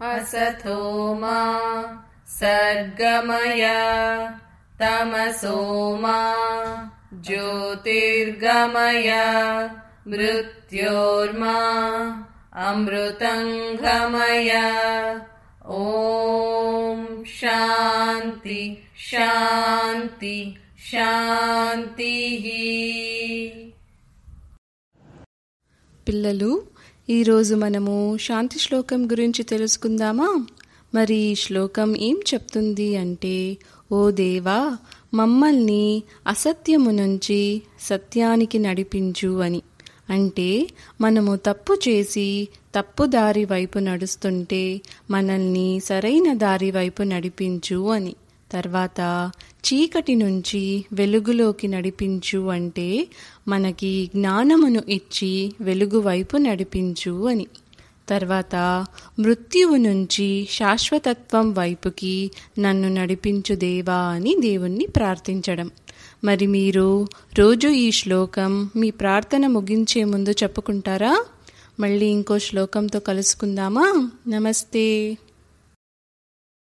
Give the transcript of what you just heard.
असतो मा सर्गमय तमसो मा ज्योतिर्गमय मृत्योर्मा अमृतंगमय। ओम शांति शांति శాంతి। పిల్లలు, ఈరోజు మనము శాంతి శ్లోకం గురించి తెలుసుకుందామా? మరి ఈ శ్లోకం ఏం చెప్తుంది అంటే, ఓ దేవా, మమ్మల్ని అసత్యము నుంచి సత్యానికి నడిపించు అని. అంటే మనము తప్పు చేసి తప్పు దారి వైపు నడుస్తుంటే మనల్ని సరైన దారి వైపు నడిపించు అని. తర్వాత చీకటి నుంచి వెలుగులోకి నడిపించు అంటే మనకి జ్ఞానమును ఇచ్చి వెలుగు వైపు నడిపించు అని. తర్వాత మృత్యువు నుంచి శాశ్వతత్వం వైపుకి నన్ను నడిపించు దేవా అని దేవుణ్ణి ప్రార్థించడం. మరి మీరు రోజు ఈ శ్లోకం మీ ప్రార్థన ముగించే ముందు చెప్పుకుంటారా? మళ్ళీ ఇంకో శ్లోకంతో కలుసుకుందామా? నమస్తే.